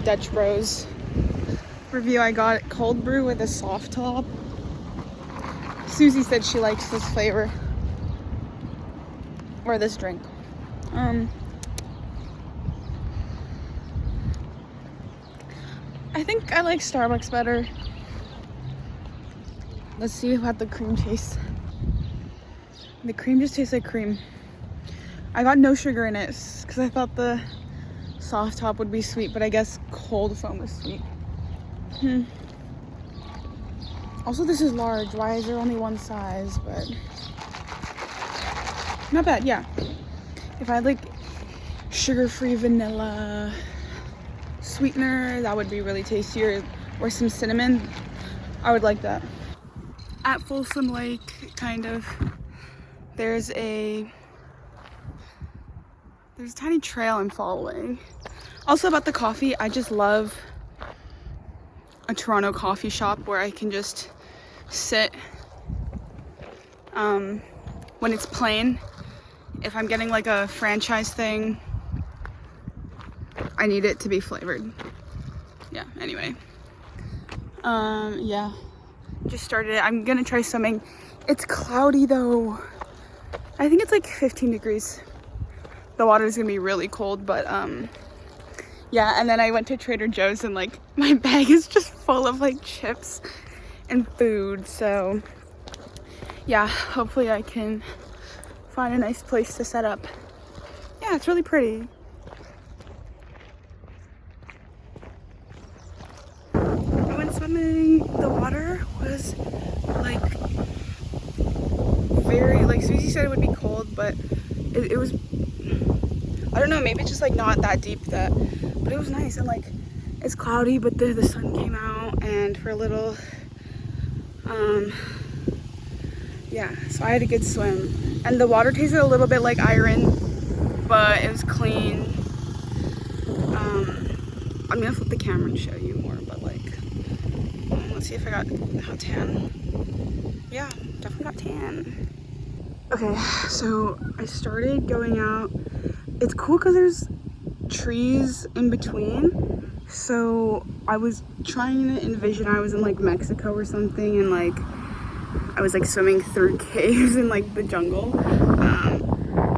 Dutch Bros review. I got cold brew with a soft top. Susie said she likes this flavor or this drink. I think I like Starbucks better. Let's see what the cream tastes. The cream just tastes like cream. I got no sugar in it because I thought the soft top would be sweet, but I guess cold foam is sweet. Also, this is large. Why is there only one size? But not bad, yeah. If I had like sugar-free vanilla sweetener, that would be really tasty, or some cinnamon. I would like that. At Folsom Lake, kind of, there's a tiny trail I'm following. Also about the coffee, I just love a Toronto coffee shop where I can just sit when it's plain. If I'm getting like a franchise thing, I need it to be flavored. Yeah, anyway. Yeah. Just started it. I'm gonna try swimming. It's cloudy though. I think it's like 15 degrees. The water is gonna be really cold, but yeah. And then I went to Trader Joe's and like my bag is just full of like chips and food. So yeah, hopefully I can find a nice place to set up. Yeah, it's really pretty. I went swimming. The water was like very, like Susie said it would be cold, but it was, I don't know, maybe it's just like not that deep, but it was nice. And like it's cloudy, but the sun came out, and for a little yeah, so I had a good swim, and the water tasted a little bit like iron, but it was clean. I'm gonna flip the camera and show you more, but like, let's see if I got how tan. Yeah, definitely got tan. Okay, so I started going out. It's cool because there's trees in between. So I was trying to envision I was in like Mexico or something, and like I was like swimming through caves in like the jungle.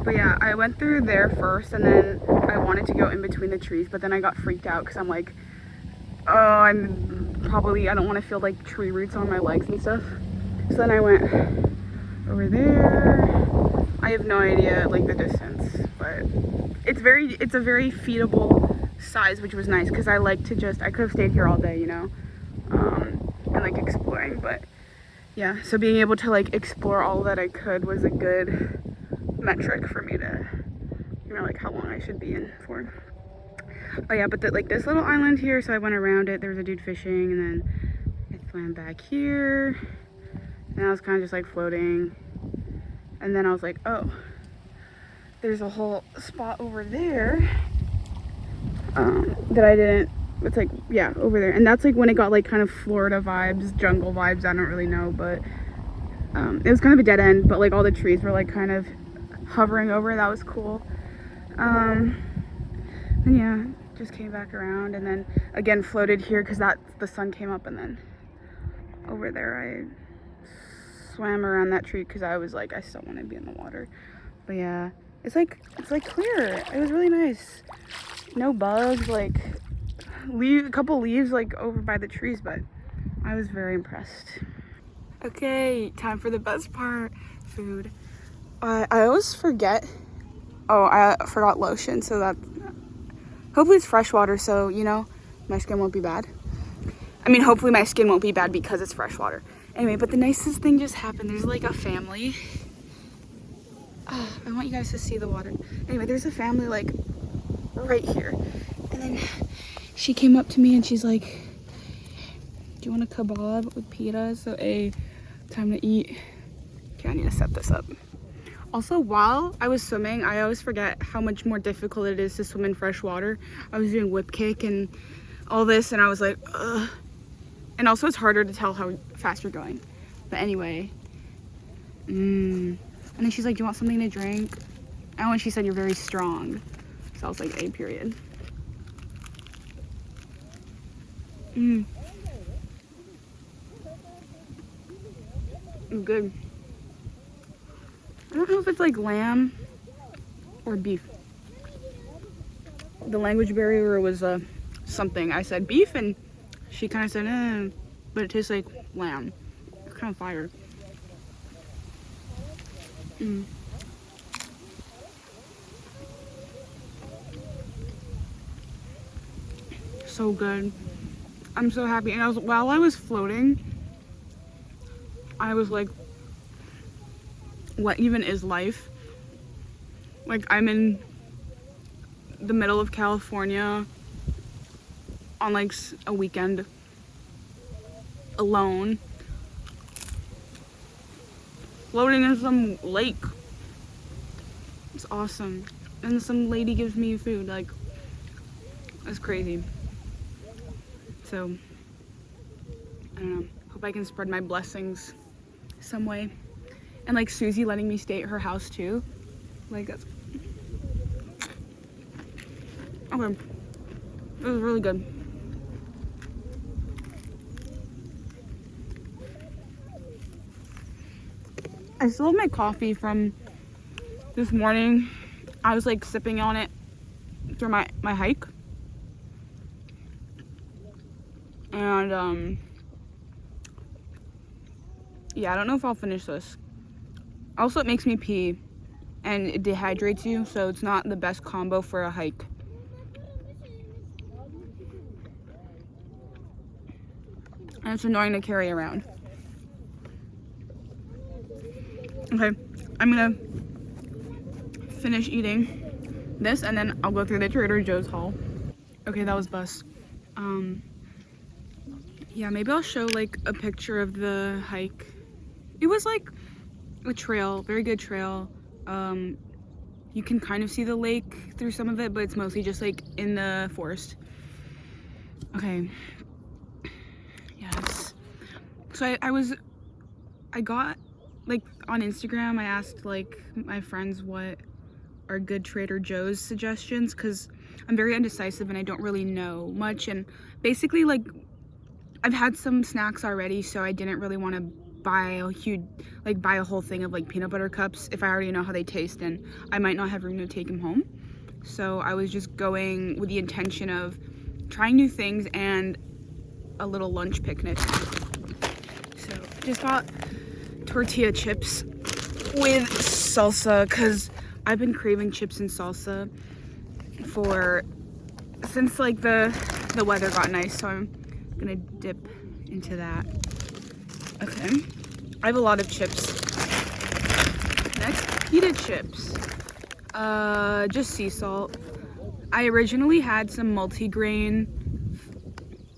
But yeah, I went through there first, and then I wanted to go in between the trees, but then I got freaked out because I'm like, oh, I don't want to feel like tree roots on my legs and stuff. So then I went over there. I have no idea like the distance, but it's a very feedable size, which was nice because I like to I could have stayed here all day, you know, and like exploring. But yeah, so being able to like explore all that I could was a good metric for me to, you know, like how long I should be in for. Oh yeah, but like this little island here, so I went around it. There was a dude fishing, and then I swam back here, and I was kind of just like floating, and then I was like, oh, there's a whole spot over there that I didn't. It's like, yeah, over there, and that's like when it got like kind of Florida vibes, jungle vibes. I don't really know, but it was kind of a dead end, but like all the trees were like kind of hovering over. That was cool. And yeah, just came back around, and then again floated here because the sun came up, and then over there I swam around that tree because I was like, I still want to be in the water. But yeah, it's like clear. It was really nice. No bugs, like a couple leaves like over by the trees, but I was very impressed. Okay, time for the best part, food. I always forget. Oh, I forgot lotion, so that hopefully it's fresh water, so you know my skin won't be bad. I mean, hopefully my skin won't be bad because it's fresh water. Anyway, but the nicest thing just happened. There's like a family. I want you guys to see the water. Anyway, there's a family like right here, and then she came up to me and she's like, do you want a kebab with pita? So time to eat. Okay, I need to set this up. Also, while I was swimming, I always forget how much more difficult it is to swim in fresh water. I was doing whip kick and all this, and I was like, ugh. And also it's harder to tell how fast you're going. But anyway, and then she's like, do you want something to drink? And when she said, you're very strong. So I was like, A period. Mm. Good. I don't know if it's like lamb or beef. The language barrier was something. I said beef, and she kind of said, but it tastes like lamb. It's kind of fire. Mm. So good. I'm so happy. And while I was floating, I was like, what even is life? Like, I'm in the middle of California on like a weekend alone, floating in some lake. It's awesome. And some lady gives me food. Like, that's crazy. So, I don't know. Hope I can spread my blessings some way. And like Susie letting me stay at her house too. Like, that's okay. It was really good. I still have my coffee from this morning. I was like sipping on it through my hike. And yeah, I don't know if I'll finish this. Also, it makes me pee and it dehydrates you, so it's not the best combo for a hike. And it's annoying to carry around. Okay, I'm gonna finish eating this and then I'll go through the Trader Joe's haul. Okay, that was bus. Yeah, maybe I'll show like a picture of the hike. It was like a trail, very good trail. You can kind of see the lake through some of it, but it's mostly just like in the forest. Okay. Yes. So I got like on Instagram, I asked like my friends what are good Trader Joe's suggestions, because I'm very indecisive and I don't really know much. And basically, like, I've had some snacks already, so I didn't really want to buy a whole thing of like peanut butter cups if I already know how they taste and I might not have room to take them home. So I was just going with the intention of trying new things and a little lunch picnic. So just got tortilla chips with salsa, because I've been craving chips and salsa since like the weather got nice, so I'm gonna dip into that. Okay, I have a lot of chips. Next, pita chips. Just sea salt. I originally had some multigrain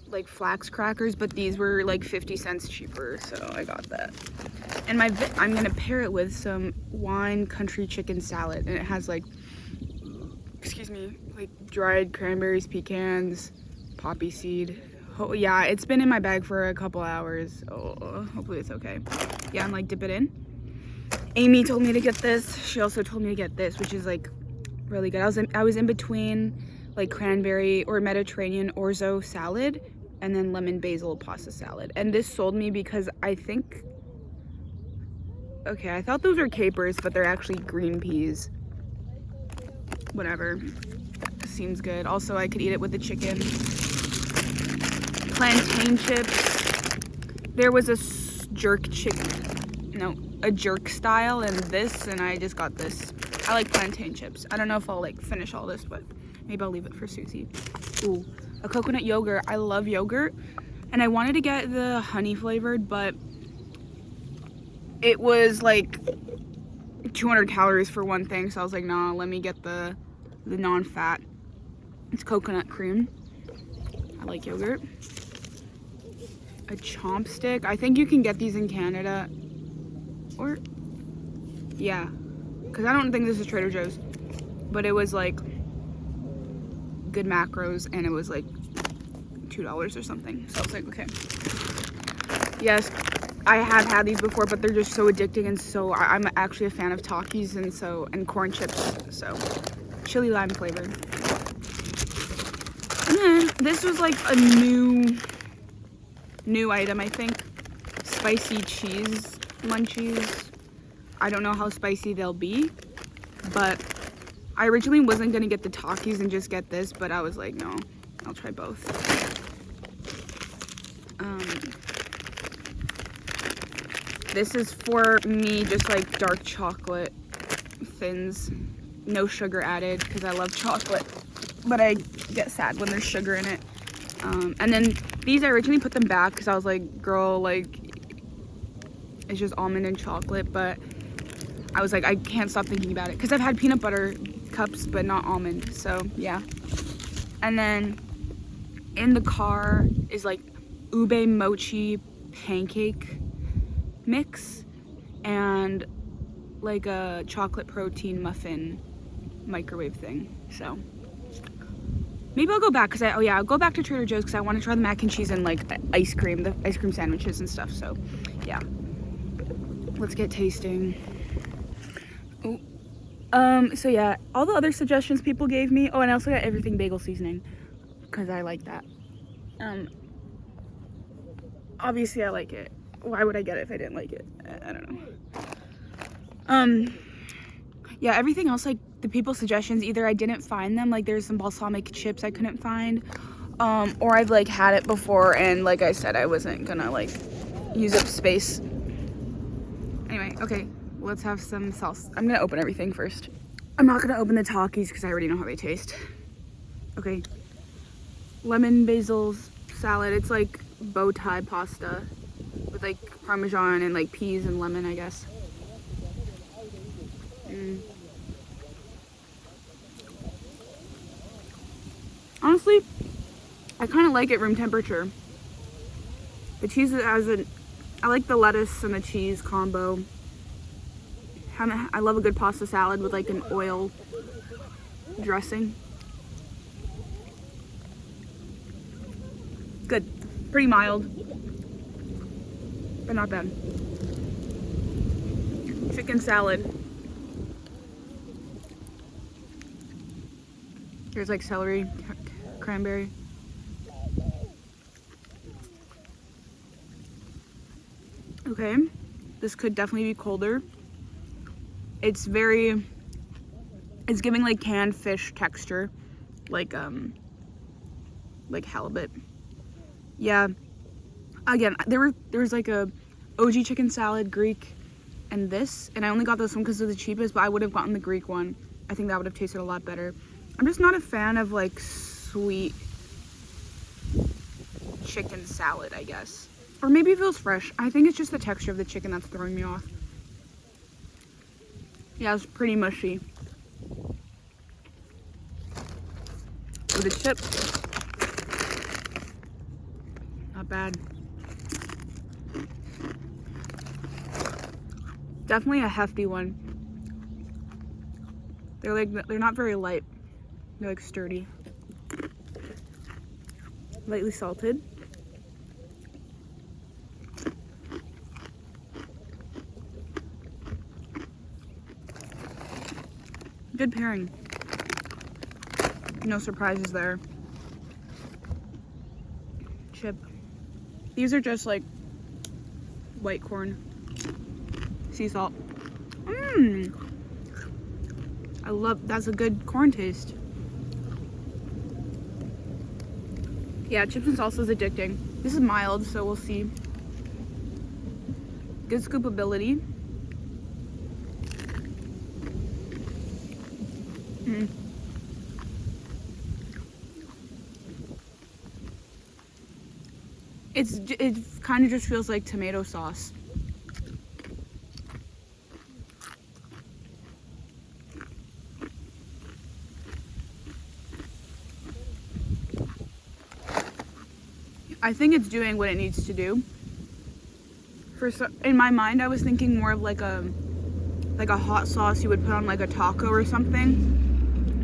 like flax crackers, but these were like 50 cents cheaper, so I got that. And I'm gonna pair it with some wine country chicken salad, and it has like, excuse me, like dried cranberries, pecans, poppy seed. Oh yeah, it's been in my bag for a couple hours. Oh, hopefully it's okay. Yeah, and like dip it in. Amy told me to get this. She also told me to get this, which is like really good. I was in between like cranberry or Mediterranean orzo salad and then lemon basil pasta salad. And this sold me because I thought those were capers, but they're actually green peas. Whatever. Seems good. Also, I could eat it with the chicken. Plantain chips. There was a jerk style and this, and I just got this. I like plantain chips. I don't know if I'll like finish all this, but maybe I'll leave it for Susie. Ooh, a coconut yogurt. I love yogurt, and I wanted to get the honey flavored, but it was like 200 calories for one thing, so I was like, nah, let me get the non-fat. It's coconut cream. I like yogurt. A chomp stick. I think you can get these in Canada, or yeah, because I don't think this is Trader Joe's, but it was like good macros and it was like $2 or something, so I was like, okay. Yes, I have had these before, but they're just so addicting, and so I'm actually a fan of Takis and corn chips, so chili lime flavor. And then this was like a new new item, I think. Spicy cheese munchies. I don't know how spicy they'll be, but I originally wasn't gonna get the Takis and just get this, but I was like, no, I'll try both. This is for me, just like dark chocolate thins, no sugar added, because I love chocolate, but I get sad when there's sugar in it. And then these, I originally put them back because I was like, girl, like, it's just almond and chocolate, but I was like, I can't stop thinking about it because I've had peanut butter cups, but not almond, so yeah. And then in the car is like ube mochi pancake mix and like a chocolate protein muffin microwave thing. So maybe I'll go back because I'll go back to Trader Joe's because I want to try the mac and cheese and like ice cream, the ice cream sandwiches and stuff. So yeah, let's get tasting. So yeah, all the other suggestions people gave me. Oh, and I also got everything bagel seasoning because I like that. Obviously I like it. Why would I get it if I didn't like it? I don't know. Yeah, everything else, like the people's suggestions, either I didn't find them, like there's some balsamic chips I couldn't find, or I've like had it before and like I said, I wasn't gonna like use up space. Anyway, okay, let's have some sauce. I'm gonna open everything first. I'm not gonna open the Takis because I already know how they taste. Okay, lemon basil salad. It's like bow tie pasta with like parmesan and like peas and lemon, I guess. Honestly, I kind of like it room temperature. The cheese I like the lettuce and the cheese combo. I love a good pasta salad with like an oil dressing. Good, pretty mild, but not bad. Chicken salad. There's like celery, cranberry. Okay, this could definitely be colder. It's giving like canned fish texture, like halibut. Yeah. Again, there was like a OG chicken salad, Greek, and this, and I only got this one because it's the cheapest, but I would have gotten the Greek one. I think that would have tasted a lot better. I'm just not a fan of like sweet chicken salad, I guess. Or maybe it feels fresh. I think it's just the texture of the chicken that's throwing me off. Yeah, it's pretty mushy. With the chip. Not bad. Definitely a hefty one. They're not very light. They're like sturdy. Lightly salted. Good pairing. No surprises there. Chip. These are just like white corn. Sea salt. That's a good corn taste. Yeah, chips and salsa is addicting. This is mild, so we'll see. Good scoopability. It kind of just feels like tomato sauce. I think it's doing what it needs to do. In my mind, I was thinking more of like a hot sauce you would put on like a taco or something,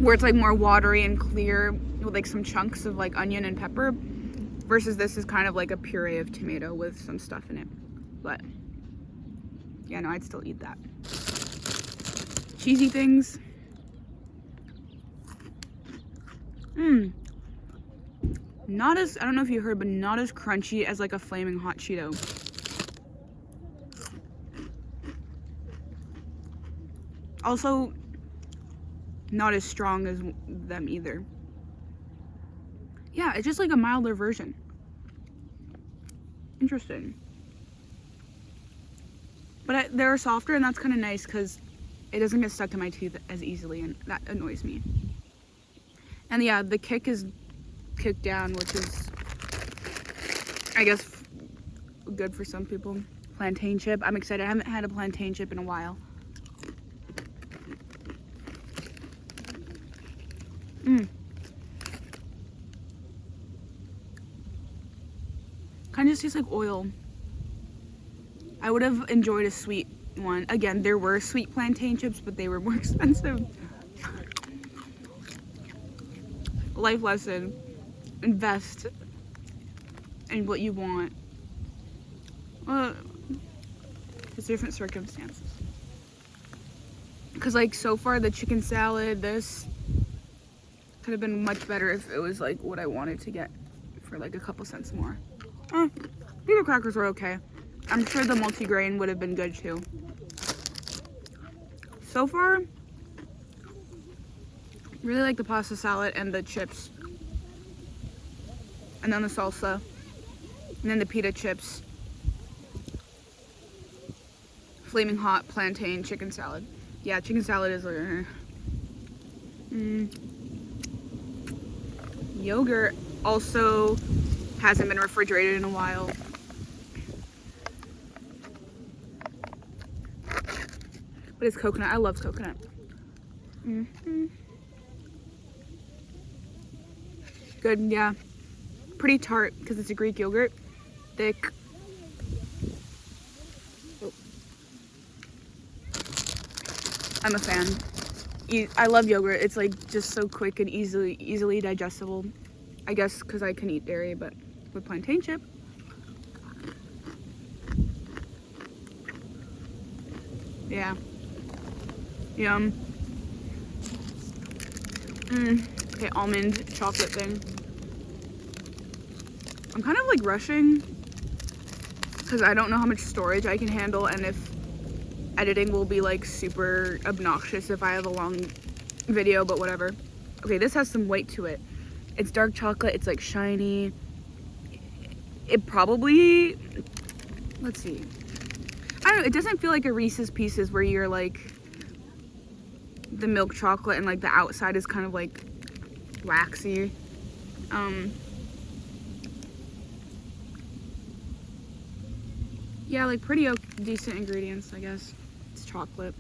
where it's like more watery and clear with like some chunks of like onion and pepper, versus this is kind of like a puree of tomato with some stuff in it. But yeah, no, I'd still eat that. Cheesy things. Not as, I don't know if you heard, but not as crunchy as like a flaming hot Cheeto. Also, not as strong as them either. Yeah, it's just like a milder version. Interesting. But they're softer, and that's kind of nice because it doesn't get stuck to my teeth as easily, and that annoys me. And yeah, the kick is kicked down, which is, I guess, good for some people. Plantain chip. I'm excited. I haven't had a plantain chip in a while. Kind of just tastes like oil. I would have enjoyed a sweet one. Again, there were sweet plantain chips, but they were more expensive. Life lesson. Invest in what you want. It's different circumstances. Because like so far the chicken salad, this could have been much better if it was like what I wanted to get for like a couple cents more. Pita crackers were okay. I'm sure the multigrain would have been good too. So far, really like the pasta salad and the chips. And then the salsa. And then the pita chips. Flaming hot plantain chicken salad. Yeah, chicken salad is like... Yogurt also hasn't been refrigerated in a while. But it's coconut. I love coconut. Good, yeah. Pretty tart because it's a Greek yogurt. Thick. Oh. I'm a fan. I love yogurt. It's like just so quick and easily digestible. I guess because I can eat dairy, but with plantain chip. Yeah. Yum. Okay, almond chocolate thing. I'm kind of like rushing because I don't know how much storage I can handle and if editing will be like super obnoxious if I have a long video, but whatever. Okay, this has some weight to it. It's dark chocolate, it's like shiny. It probably, let's see. I don't know, it doesn't feel like a Reese's Pieces where you're like, the milk chocolate and like the outside is kind of like waxy. Yeah, like pretty decent ingredients, I guess. It's chocolate.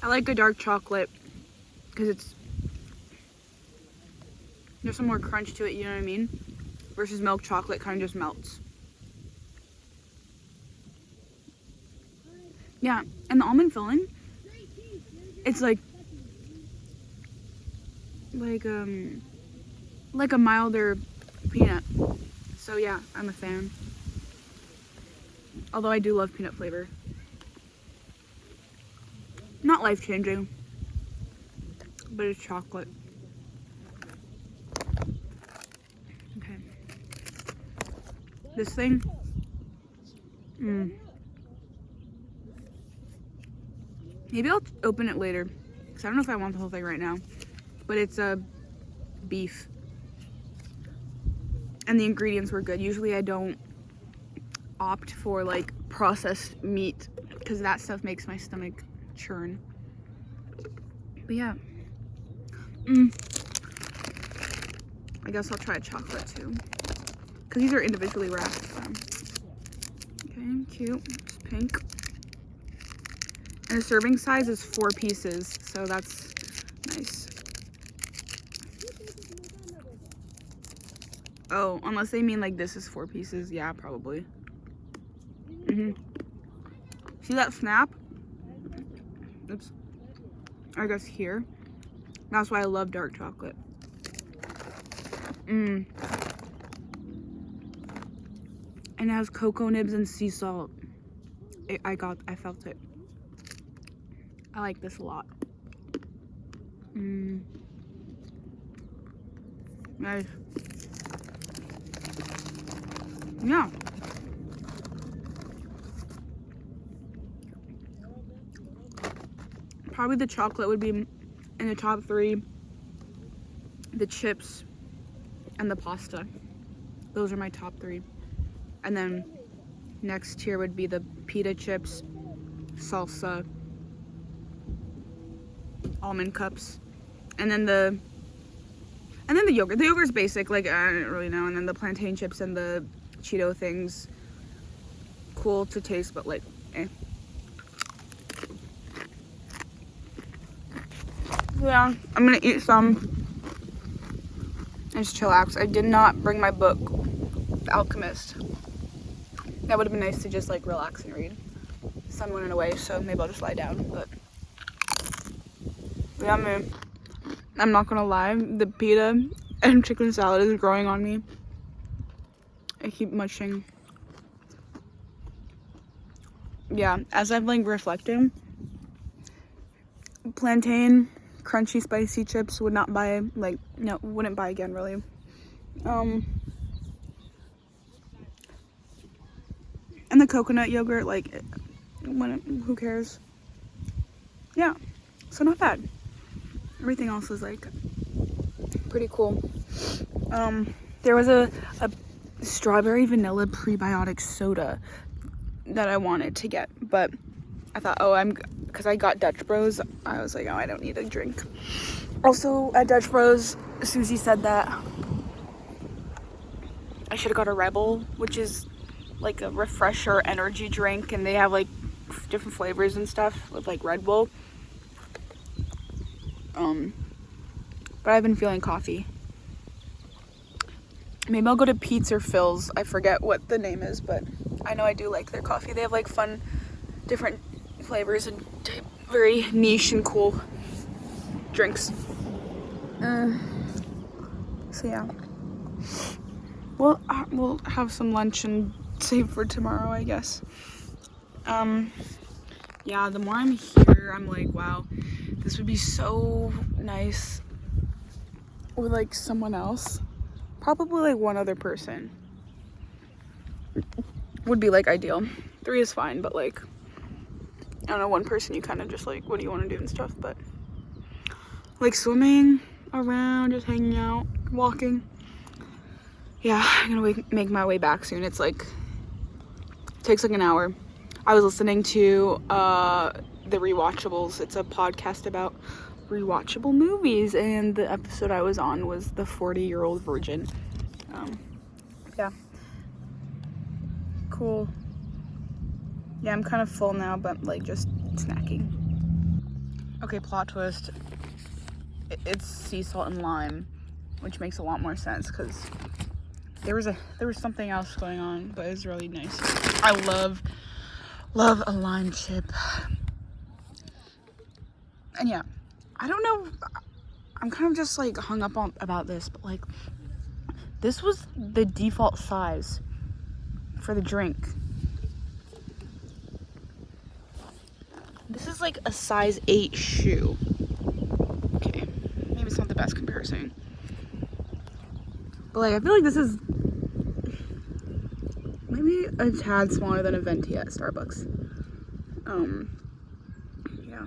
I like a dark chocolate because there's some more crunch to it, you know what I mean? Versus milk chocolate kind of just melts. Yeah, and the almond filling, it's like a milder peanut. So yeah, I'm a fan. Although I do love peanut flavor. Not life-changing, but it's chocolate. Okay. This thing. Maybe I'll open it later, because I don't know if I want the whole thing right now. But it's beef. And the ingredients were good. Usually I don't opt for like processed meat, because that stuff makes my stomach churn. But yeah. I guess I'll try chocolate too, because these are individually wrapped. So. Okay, cute. It's pink. And the serving size is 4 pieces, so that's nice. Oh, unless they mean like this is 4 pieces. Yeah, probably. See that snap? Oops. I guess here. That's why I love dark chocolate. And it has cocoa nibs and sea salt. I felt it. I like this a lot. Nice. Yeah. Probably the chocolate would be in the top 3. The chips and the pasta. Those are my top 3. And then next tier would be the pita chips, salsa, almond cups, and then the yogurt. The yogurt's basic, like I don't really know. And then the plantain chips and the Cheeto things, cool to taste, but like, eh. Yeah, I'm gonna eat some and just chillax. I did not bring my book, The Alchemist. That would have been nice to just like relax and read. The sun went away, so maybe I'll just lie down. But yeah, man, I'm not gonna lie, the pita and chicken salad is growing on me. I keep munching. Yeah, as I'm like reflecting, plantain, crunchy, spicy chips would not buy, like, no, wouldn't buy again, really. And the coconut yogurt, like, who cares? Yeah, so not bad. Everything else is like pretty cool. There was a strawberry vanilla prebiotic soda that I wanted to get, but I thought, because I got Dutch Bros, I was like, oh, I don't need a drink. Also, at Dutch Bros, Susie said that I should have got a Rebel, which is like a refresher energy drink, and they have like different flavors and stuff with like Red Bull. But I've been feeling coffee. Maybe I'll go to Pete's or Phil's. I forget what the name is, but I know I do like their coffee. They have like fun, different flavors and very niche and cool drinks. So yeah. Well, we'll have some lunch and save for tomorrow, I guess. Yeah, the more I'm here, I'm like, wow, this would be so nice with like someone else. Probably like one other person would be like ideal. 3 is fine, but like, I don't know, one person you kind of just like, what do you want to do and stuff, but like swimming around, just hanging out, walking. Yeah, I'm gonna make my way back soon. It's like, it takes like an hour. I was listening to The Rewatchables. It's a podcast about rewatchable movies, and the episode I was on was The 40-Year-Old Virgin. Yeah. Cool. Yeah, I'm kind of full now, but like just snacking. Okay, plot twist. It's sea salt and lime, which makes a lot more sense because there was something else going on, but it's really nice. I love a lime chip. And yeah, I don't know, I'm kind of just like hung up on about this, but like this was the default size for the drink. This is like a size 8 shoe. Okay, maybe it's not the best comparison, but like I feel like this is maybe a tad smaller than a venti at Starbucks. Yeah.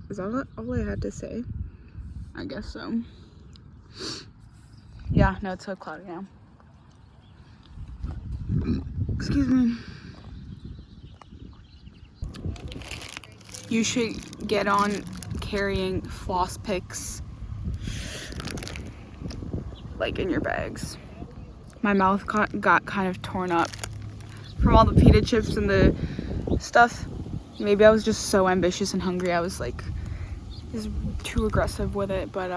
Is that all I had to say? I guess so. Yeah, no, it's so cloudy now. Excuse me. You should get on carrying floss picks like in your bags. My mouth got kind of torn up from all the pita chips and the stuff. Maybe I was just so ambitious and hungry. I was like just too aggressive with it, but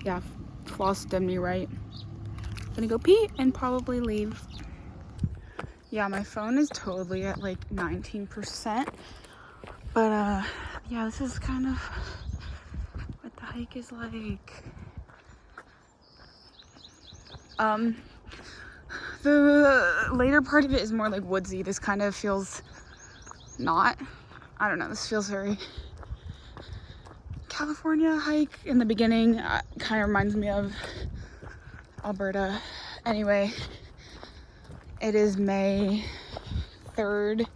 yeah, floss did me right. I'm gonna go pee and probably leave. Yeah, my phone is totally at like 19%, but yeah, this is kind of hike is like. The later part of it is more like woodsy. This kind of feels not. I don't know. This feels very California hike in the beginning. Kind of reminds me of Alberta. Anyway, it is May 3rd,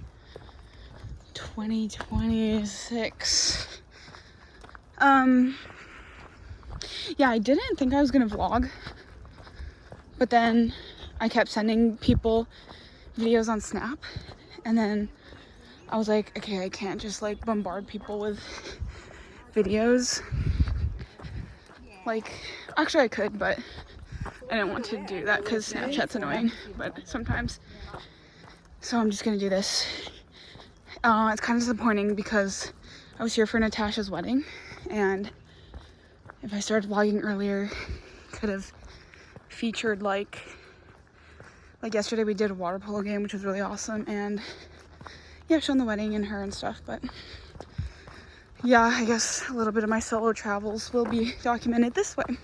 2026. Yeah, I didn't think I was gonna vlog, but then I kept sending people videos on Snap, and then I was like, okay, I can't just like bombard people with videos. Like, actually I could, but I didn't want to do that because Snapchat's annoying, but sometimes. So I'm just gonna do this. It's kind of disappointing because I was here for Natasha's wedding, and if I started vlogging earlier, could have featured like yesterday we did a water polo game, which was really awesome, and yeah, shown the wedding and her and stuff. But yeah, I guess a little bit of my solo travels will be documented this way.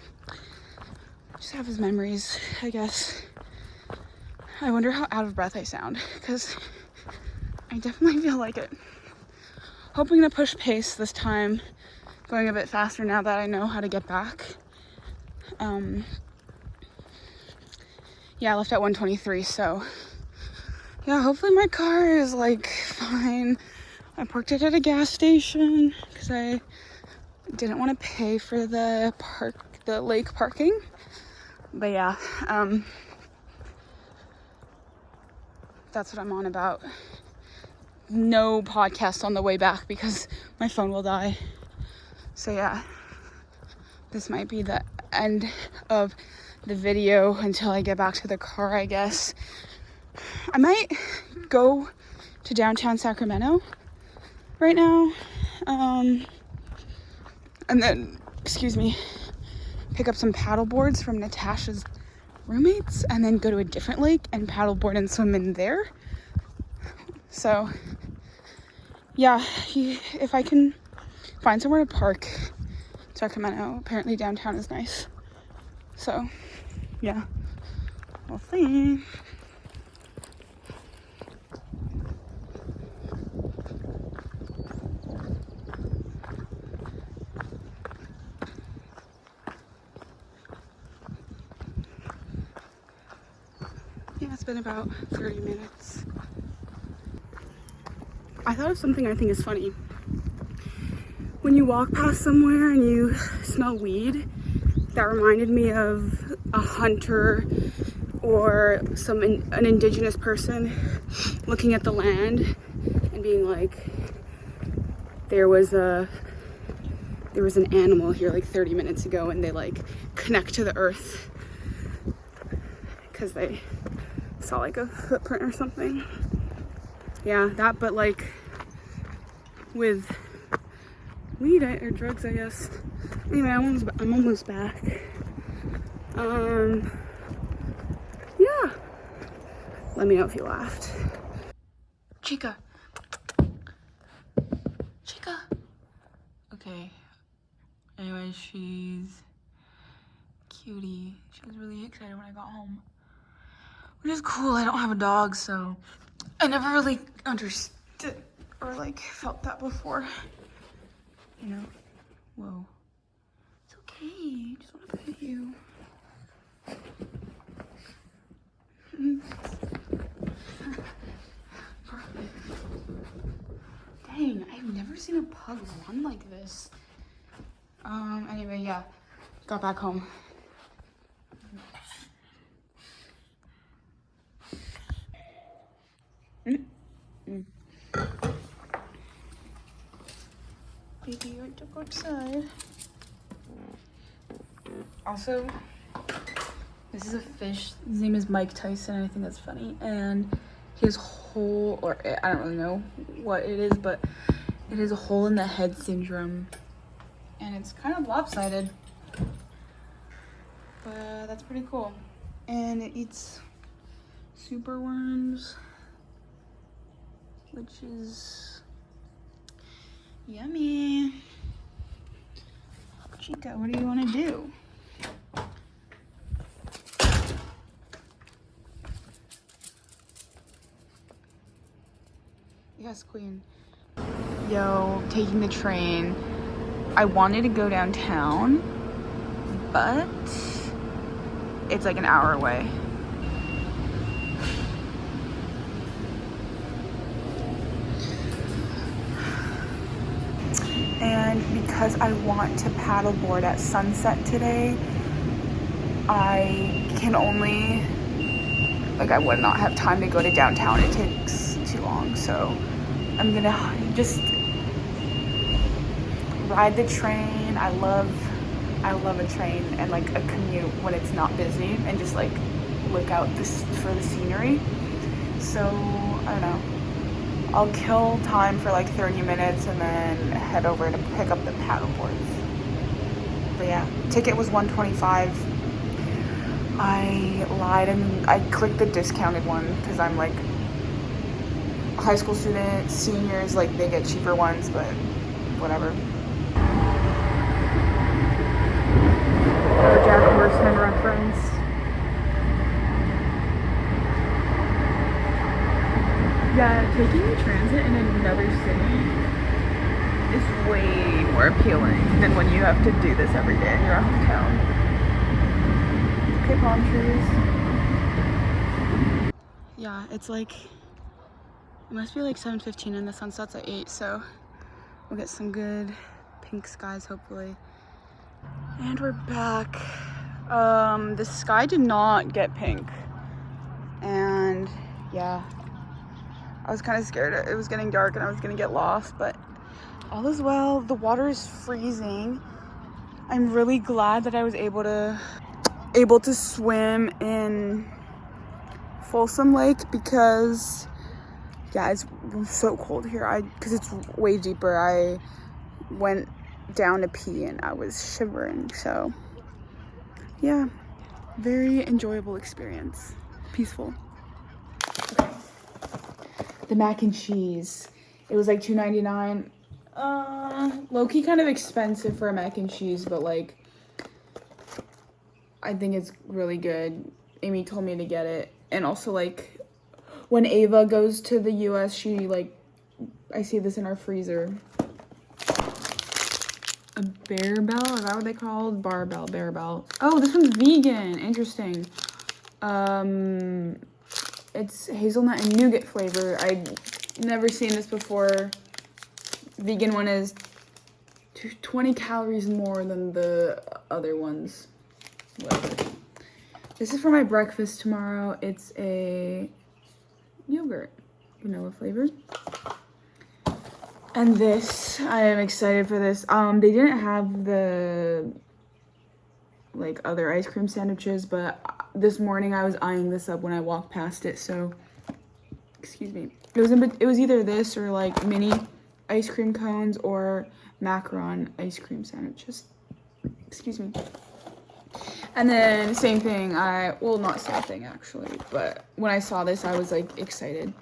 Just have as memories, I guess. I wonder how out of breath I sound, because I definitely feel like it. Hoping to push pace this time, going a bit faster now that I know how to get back. Yeah, I left at 1:23, so yeah, hopefully my car is like fine. I parked it at a gas station because I didn't want to pay for the lake parking. But yeah, that's what I'm on about. No podcast on the way back because my phone will die. So yeah, this might be the end of the video until I get back to the car, I guess. I might go to downtown Sacramento right now, and then, pick up some paddle boards from Natasha's roommates, and then go to a different lake and paddleboard and swim in there. So yeah, if I can find somewhere to park Sacramento, apparently downtown is nice. So yeah, we'll see. Yeah, it's been about 30 minutes. I thought of something I think is funny. When you walk past somewhere and you smell weed, that reminded me of a hunter or an indigenous person looking at the land and being like, there was an animal here like 30 minutes ago, and they like connect to the earth because they saw like a footprint or something. Yeah, that, but like with weed or drugs, I guess. Anyway, I'm almost back. Yeah. Let me know if you laughed. Chica. Okay. Anyway, she's cutie. She was really excited when I got home, which is cool. I don't have a dog, so I never really understood or like felt that before. You know? Whoa. It's okay. I just want to pet you. Dang, I've never seen a pug run like this. Anyway, yeah. Got back home. Baby, I took outside. Also, this is a fish. His name is Mike Tyson. I think that's funny. And his hole, or I don't really know what it is, but it is a hole in the head syndrome. And it's kind of lopsided. But that's pretty cool. And it eats super worms, which is yummy. Chica, what do you want to do? Yes, queen. Yo, taking the train. I wanted to go downtown, but it's like an hour away. And because I want to paddleboard at sunset today, I can only, like, I would not have time to go to downtown. It takes too long, so I'm gonna just ride the train. I love a train and like a commute when it's not busy and just like look out for the scenery. So I don't know. I'll kill time for like 30 minutes and then head over to pick up the paddleboards. But yeah, ticket was $125. I lied and I clicked the discounted one because I'm like a high school student. Seniors, like, they get cheaper ones, but whatever. Jack Horseman reference. Yeah, taking the transit in another city is way more appealing than when you have to do this every day in your hometown. Okay, palm trees. Yeah, it's like, it must be like 7:15 and the sun sets at 8, so we'll get some good pink skies hopefully. And we're back. The sky did not get pink. And yeah, I was kind of scared it was getting dark and I was gonna get lost, but all is well. The water is freezing. I'm really glad that I was able to swim in Folsom Lake because yeah, it's so cold here. Because it's way deeper. I went down to pee and I was shivering. So yeah, very enjoyable experience. Peaceful. Okay. The mac and cheese. It was like $2.99. Low-key kind of expensive for a mac and cheese, but like I think it's really good. Amy told me to get it. And also like when Ava goes to the US, she like, I see this in our freezer. A bear bell, is that what they called? Barbell, bear bell. Oh, this one's vegan, interesting. It's hazelnut and nougat flavor. I've never seen this before. Vegan one is 20 calories more than the other ones. Whatever. This is for my breakfast tomorrow. It's a yogurt, vanilla flavor. And this, I am excited for this. They didn't have the like other ice cream sandwiches, but this morning I was eyeing this up when I walked past it. So, excuse me. It was either this or like mini ice cream cones or macaron ice cream sandwiches. Excuse me. And then same thing. Well, not same thing actually, but when I saw this, I was like excited.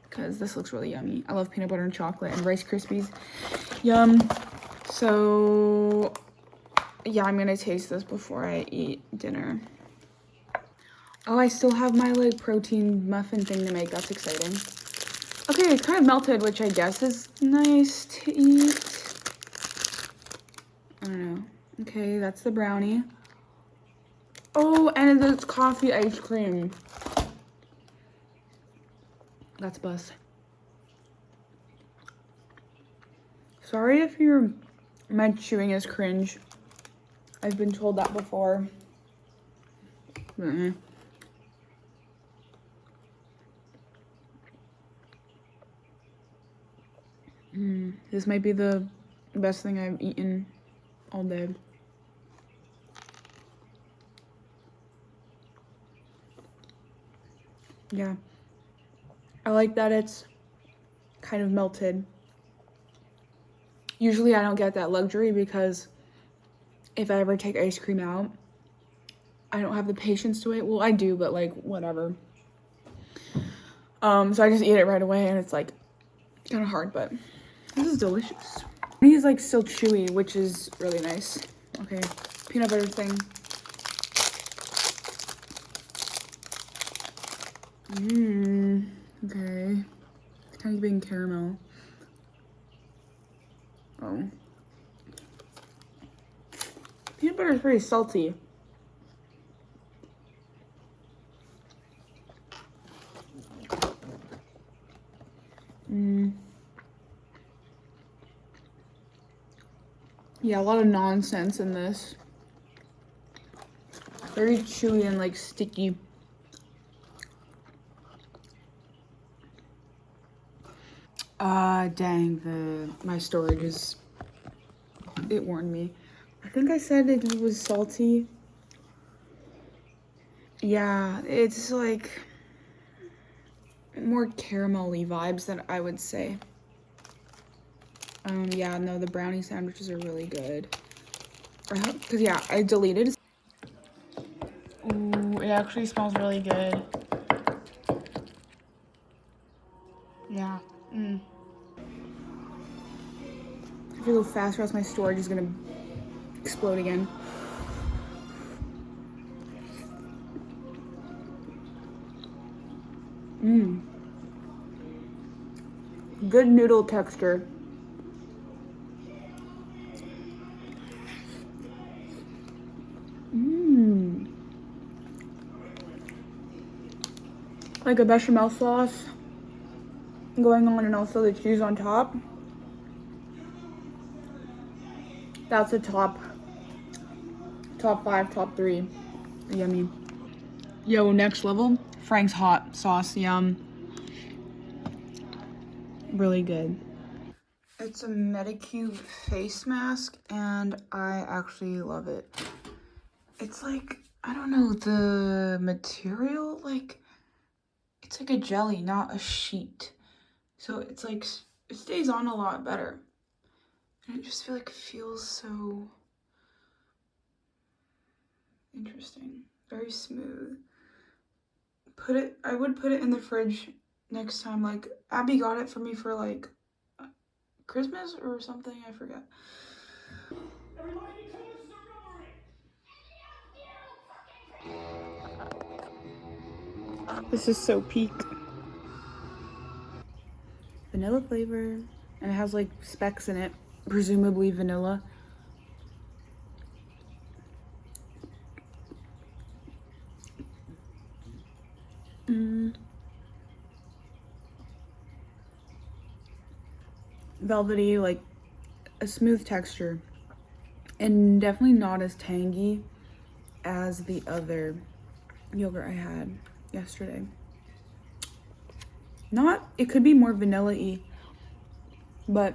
Because this looks really yummy. I love peanut butter and chocolate and Rice Krispies. Yum. So, yeah, I'm gonna taste this before I eat dinner. Oh, I still have my, like, protein muffin thing to make. That's exciting. Okay, it's kind of melted, which I guess is nice to eat. I don't know. Okay, that's the brownie. Oh, and it's coffee ice cream. That's bust. Sorry if my chewing is cringe. I've been told that before. This might be the best thing I've eaten all day. Yeah. I like that it's kind of melted. Usually I don't get that luxury because if I ever take ice cream out, I don't have the patience to wait. Well, I do, but like whatever. So I just eat it right away and it's like kind of hard, but this is delicious. He's like still chewy, which is really nice. Okay, peanut butter thing. Okay. It's kind of being caramel. Oh. Peanut butter is pretty salty. Yeah, a lot of nonsense in this. Very chewy and like sticky. Dang, my storage is, it warned me. I think I said it was salty. Yeah, it's like more caramelly vibes than I would say. Yeah, no, the brownie sandwiches are really good. Cause yeah, I deleted. Ooh, it actually smells really good. Yeah. If I go faster, else my storage is gonna explode again. Good noodle texture. Like a bechamel sauce going on and also the cheese on top. That's a top 5, top 3. Yummy. Yo, next level. Frank's hot sauce, yum. Really good. It's a Medicube face mask and I actually love it. It's like, I don't know, the material, like, it's like a jelly, not a sheet. So it's like, it stays on a lot better. And I just feel like it feels so interesting. Very smooth. I would put it in the fridge next time. Like, Abby got it for me for like Christmas or something, I forget. This is so peak. Vanilla flavor, and it has like specks in it, presumably vanilla. Velvety, like a smooth texture, and definitely not as tangy as the other yogurt I had yesterday. It could be more vanilla-y, but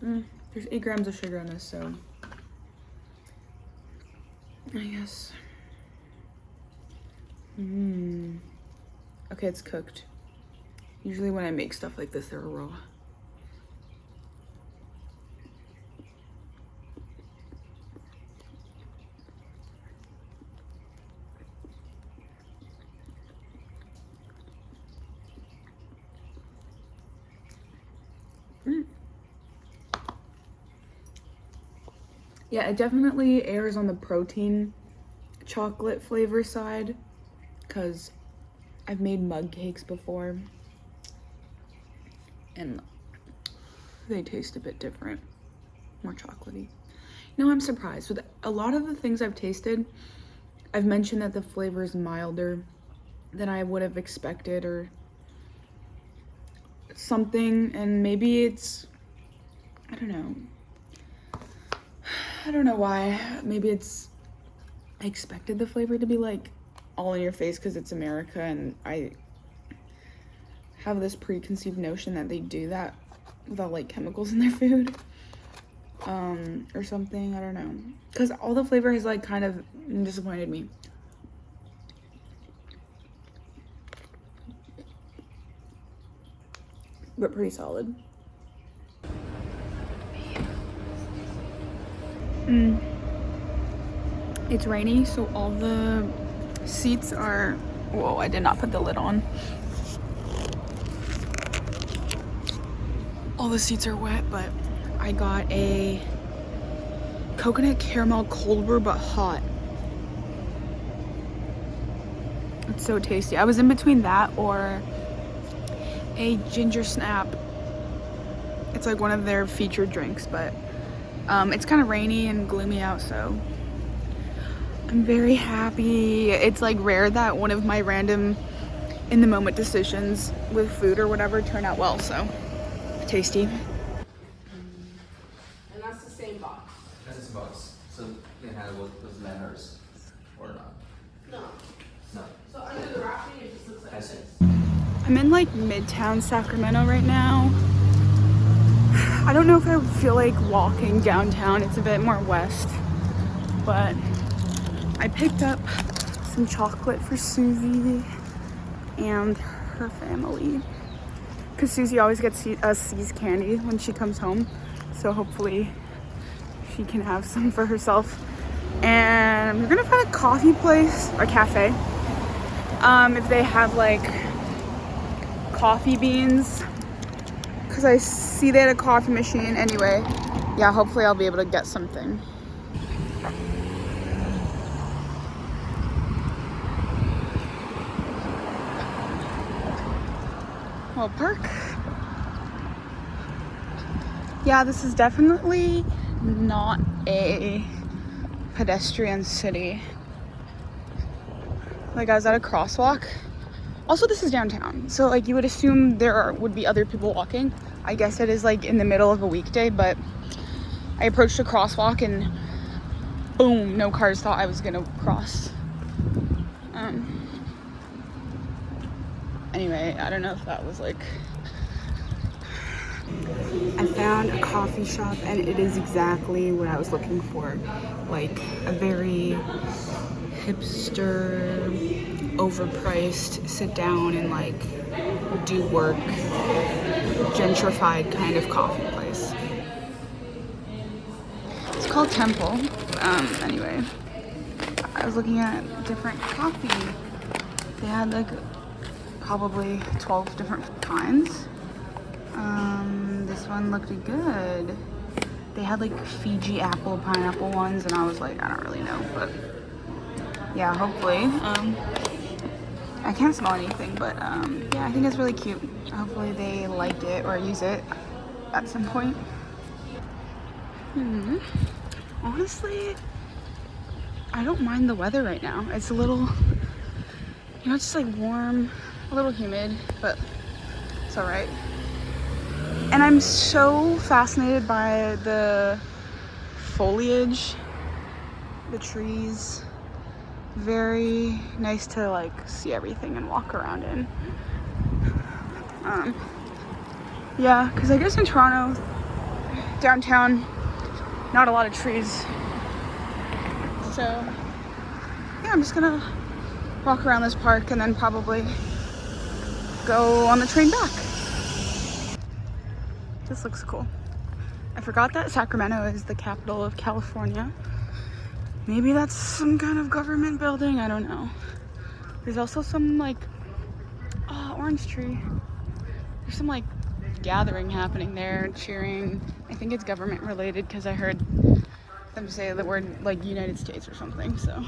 there's 8 grams of sugar in this, so I guess. Okay, it's cooked. Usually when I make stuff like this, they're raw. Yeah, it definitely airs on the protein chocolate flavor side because I've made mug cakes before and they taste a bit different, more chocolatey. No, I'm surprised. With a lot of the things I've tasted, I've mentioned that the flavor is milder than I would have expected or something, and maybe it's, I don't know why. Maybe it's, I expected the flavor to be like all in your face because it's America and I have this preconceived notion that they do that without like chemicals in their food or something. I don't know, because all the flavor has like kind of disappointed me. But pretty solid. It's rainy, so all the seats are, whoa, I did not put the lid on. All the seats are wet, but I got a coconut caramel cold brew but hot. It's so tasty. I was in between that or a ginger snap. It's like one of their featured drinks, but it's kind of rainy and gloomy out, so I'm very happy. It's like rare that one of my random in the moment decisions with food or whatever turn out well, so tasty. And that's the same box. That's the box. So they had what those letters or not? No. No. So under the wrapping, it just looks like I see. this. I'm in like Midtown Sacramento right now. I don't know if I would feel like walking downtown. It's a bit more west, but I picked up some chocolate for Susie and her family, because Susie always gets C's candy when she comes home, so hopefully she can have some for herself. And we're gonna find a coffee place or cafe, if they have like coffee beans, because I see they had a coffee machine. Anyway, yeah, hopefully I'll be able to get something. Well, park. Yeah, this is definitely not a pedestrian city. Like, I was at a crosswalk. Also, this is downtown, so like you would assume would be other people walking. I guess it is like in the middle of a weekday, but I approached a crosswalk and boom, no cars thought I was gonna cross. Anyway, I don't know if that was like... I found a coffee shop and it is exactly what I was looking for. Like a very hipster, overpriced, sit down and like do work, gentrified kind of coffee place. It's called Temple. Anyway, I was looking at different coffee. They had like probably 12 different kinds. This one looked good. They had like Fiji apple, pineapple ones, and I was like, I don't really know, but yeah, hopefully. I can't smell anything, but yeah, I think it's really cute. Hopefully they like it or use it at some point. Honestly, I don't mind the weather right now. It's a little, you know, it's just like warm, a little humid, but it's all right. And I'm so fascinated by the foliage, the trees. Very nice to like see everything and walk around in. Yeah, because I guess in Toronto, downtown, not a lot of trees. So yeah, I'm just gonna walk around this park and then probably go on the train back. This looks cool. I forgot that Sacramento is the capital of California. Maybe that's some kind of government building, I don't know. There's also some like, orange tree. There's some like gathering happening there, cheering. I think it's government related because I heard them say the word like United States or something, so.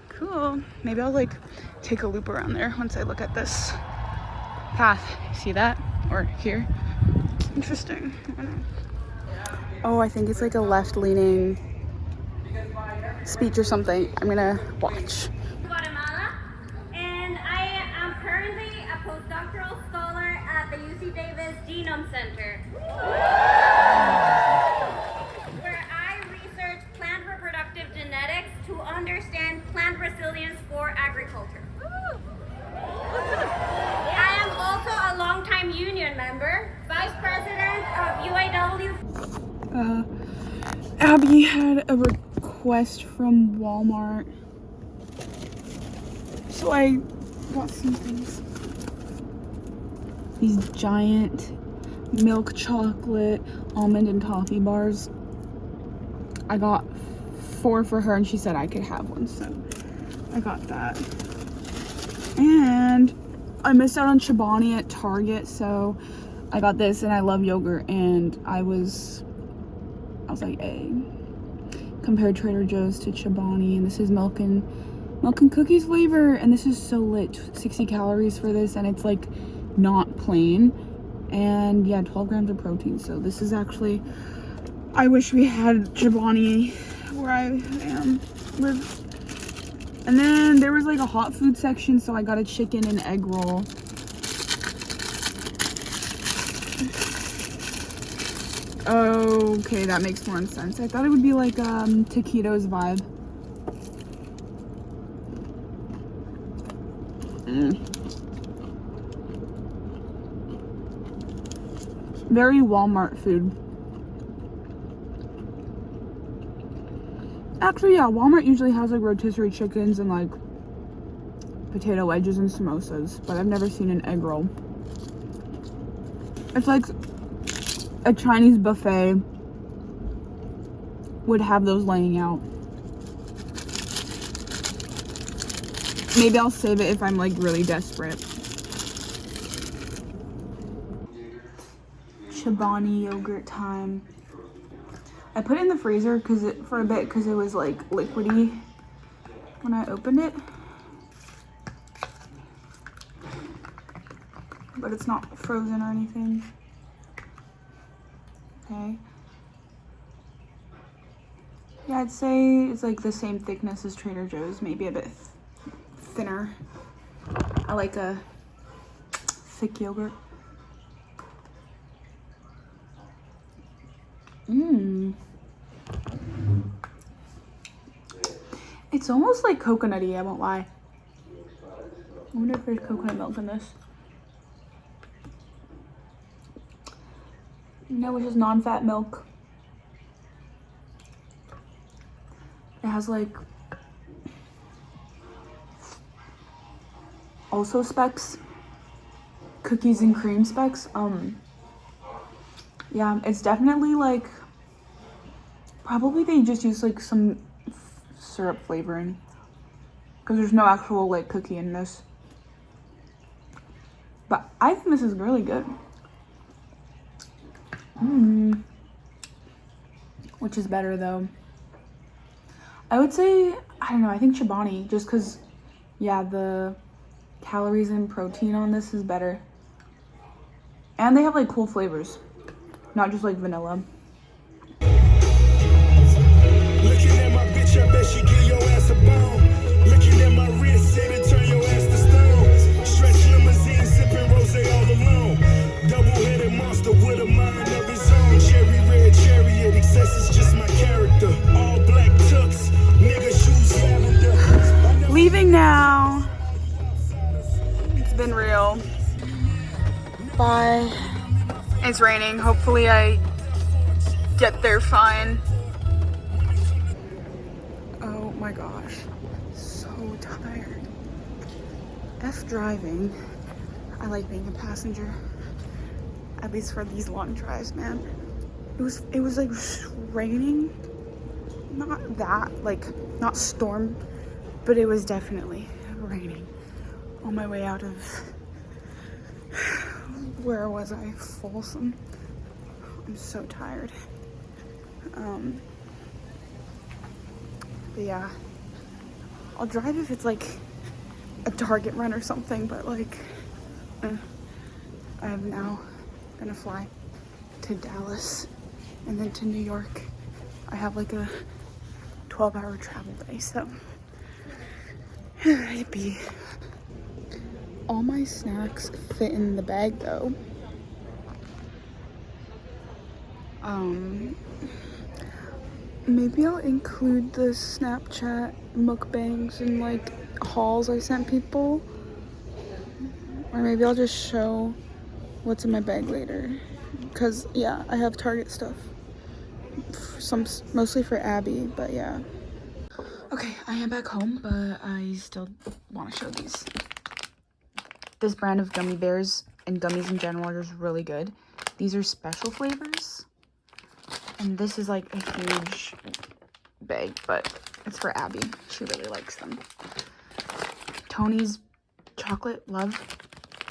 Cool. Maybe I'll like take a loop around there once I look at this path. See that? Or here? Interesting. I don't know. Oh, I think it's like a left-leaning speech or something. I'm gonna watch. Guatemala, and I am currently a postdoctoral scholar at the UC Davis Genome Center, where I research plant reproductive genetics to understand plant resilience for agriculture. I am also a longtime union member, vice president of UAW. Abby had a request from Walmart, so I got some things. These giant milk chocolate almond and coffee bars. I got 4 for her and she said I could have one, so I got that. And I missed out on Chobani at Target, so I got this and I love yogurt, and I was like, hey. Compared Trader Joe's to Chobani, and this is milk and cookies flavor, and this is so lit. 60 calories for this, and it's like not plain, and yeah, 12 grams of protein. So this is actually, I wish we had Chobani where I am live. And then there was like a hot food section, so I got a chicken and egg roll. Okay, that makes more sense. I thought it would be like taquitos vibe. Very Walmart food. Actually, yeah, Walmart usually has like rotisserie chickens and like potato wedges and samosas, but I've never seen an egg roll. It's like a Chinese buffet would have those laying out. Maybe I'll save it if I'm like really desperate. Chobani yogurt time. I put it in the freezer for a bit because it was like liquidy when I opened it. But it's not frozen or anything. Okay. Yeah, I'd say it's like the same thickness as Trader Joe's, maybe a bit thinner. I like a thick yogurt. It's almost like coconutty, I won't lie. I wonder if there's coconut milk in this. No, it's just non-fat milk. It has like also specks, cookies and cream specks. Yeah, it's definitely like, probably they just use like some syrup flavoring because there's no actual like cookie in this. But I think this is really good. Which is better though? I would say, I don't know, I think Chobani, just because, yeah, the calories and protein on this is better. And they have like cool flavors, not just like vanilla. Looking at my bitch, I bet she give your ass a bone. Looking at my wrist, say to turn your ass to stone. Stretch limousine, sipping rosé all alone. Double-headed monster with a mind of his own. Cherry red chariot, excess is just my character. All black tux, nigga shoes lavender. Leaving now. It's been real. Bye. It's raining. Hopefully I get there fine. Oh my gosh. So tired. F driving. I like being a passenger. At least for these long drives, man. It was like raining. Not that, like, not storm, but it was definitely raining on my way out of, where was I? Folsom. I'm so tired. But yeah, I'll drive if it's like a Target run or something, but like, I'm now gonna fly to Dallas and then to New York. I have like a 12-hour travel day, so yippee. All my snacks fit in the bag though. Maybe I'll include the Snapchat mukbangs and like hauls I sent people, or maybe I'll just show what's in my bag later, because yeah, I have Target stuff, mostly for Abby, but yeah. Okay, I am back home, but I still want to show these. This brand of gummy bears and gummies in general are just really good. These are special flavors, and this is like a huge bag, but it's for Abby. She really likes them. Tony's chocolate love,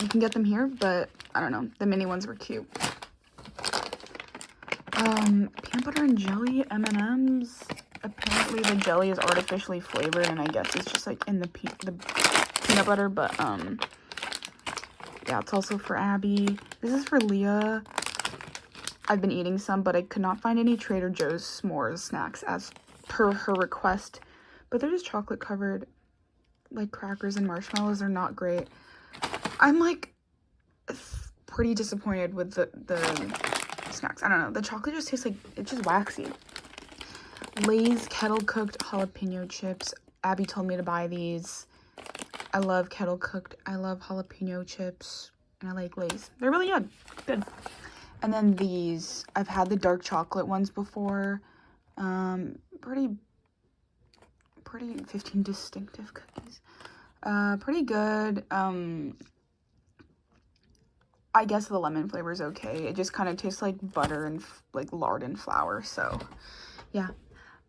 You can get them here, but I don't know. The mini ones were cute. Peanut butter and jelly M&Ms. Apparently the jelly is artificially flavored, and I guess it's just like in the peanut butter, but yeah, it's also for Abby. This is for Leah. I've been eating some, but I could not find any Trader Joe's s'mores snacks as per her request, but they're just chocolate covered, like crackers and marshmallows. Are not great. I'm like pretty disappointed with the snacks. I don't know, the chocolate just tastes like it's just waxy. Lay's kettle cooked jalapeno chips. Abby told me to buy these. I love kettle cooked. I love jalapeno chips, and I like Lay's. They're really good. And then these, I've had the dark chocolate ones before. Pretty 15 distinctive cookies. Pretty good. I guess the lemon flavor is okay. It just kind of tastes like butter and like lard and flour. So yeah,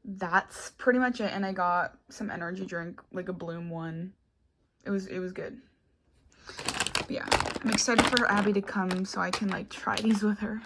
that's pretty much it. And I got some energy drink, like a Bloom one. It was good. But yeah, I'm excited for Abby to come so I can like try these with her.